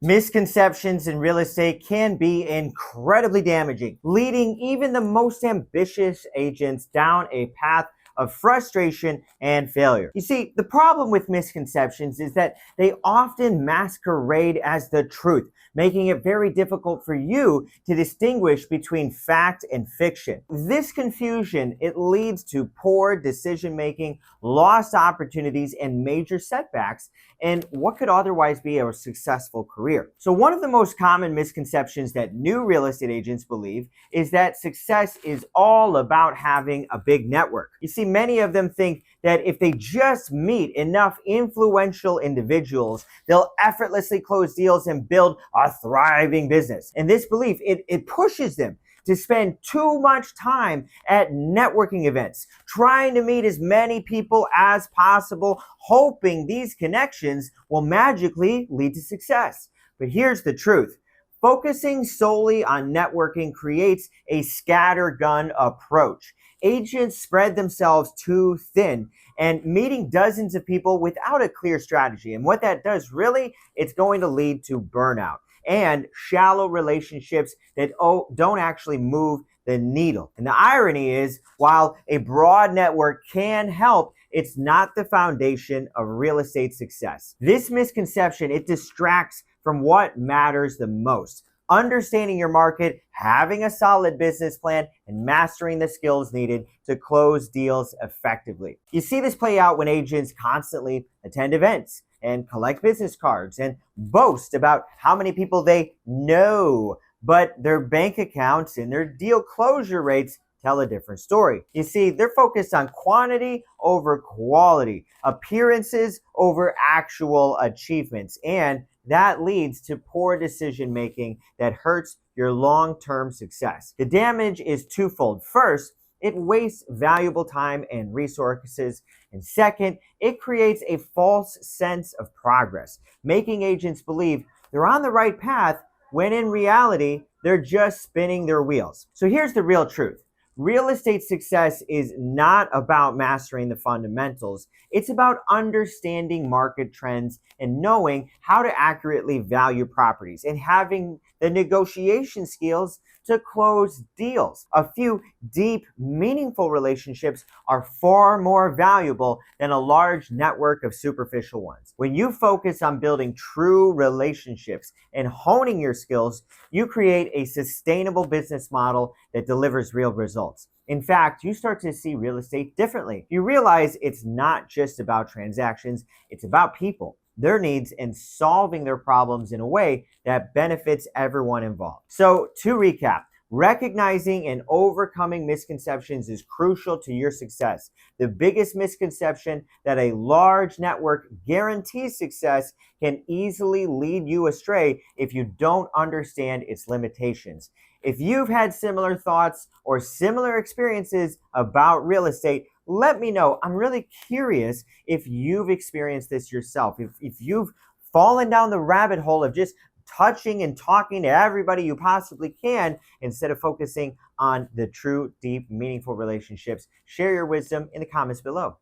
Misconceptions in real estate can be incredibly damaging, leading even the most ambitious agents down a path of frustration and failure. You see, the problem with misconceptions is that they often masquerade as the truth, making it very difficult for you to distinguish between fact and fiction. This confusion, it leads to poor decision making, lost opportunities, and major setbacks in what could otherwise be a successful career. So one of the most common misconceptions that new real estate agents believe is that success is all about having a big network. You see, many of them think that if they just meet enough influential individuals, they'll effortlessly close deals and build a thriving business. And this belief, it pushes them to spend too much time at networking events, trying to meet as many people as possible, hoping these connections will magically lead to success. But here's the truth. Focusing solely on networking creates a scattergun approach. Agents spread themselves too thin and meeting dozens of people without a clear strategy. And what that does really, it's going to lead to burnout and shallow relationships that don't actually move the needle. And the irony is, while a broad network can help, it's not the foundation of real estate success. This misconception, it distracts from what matters the most. Understanding your market, having a solid business plan, and mastering the skills needed to close deals effectively. You see this play out when agents constantly attend events and collect business cards and boast about how many people they know, but their bank accounts and their deal closure rates tell a different story. You see, they're focused on quantity over quality, appearances over actual achievements, and that leads to poor decision making that hurts your long-term success. The damage is twofold. First, it wastes valuable time and resources. And second, it creates a false sense of progress, making agents believe they're on the right path when in reality, they're just spinning their wheels. So here's the real truth. Real estate success is not about mastering the fundamentals. It's about understanding market trends and knowing how to accurately value properties and having the negotiation skills to close deals. A few deep, meaningful relationships are far more valuable than a large network of superficial ones. When you focus on building true relationships and honing your skills, you create a sustainable business model that delivers real results. In fact, you start to see real estate differently. You realize it's not just about transactions, it's about people, their needs, and solving their problems in a way that benefits everyone involved. So to recap, recognizing and overcoming misconceptions is crucial to your success. The biggest misconception that a large network guarantees success can easily lead you astray if you don't understand its limitations. If you've had similar thoughts or similar experiences about real estate, let me know. I'm really curious if you've experienced this yourself, if you've fallen down the rabbit hole of just touching and talking to everybody you possibly can instead of focusing on the true, deep, meaningful relationships. Share your wisdom in the comments below.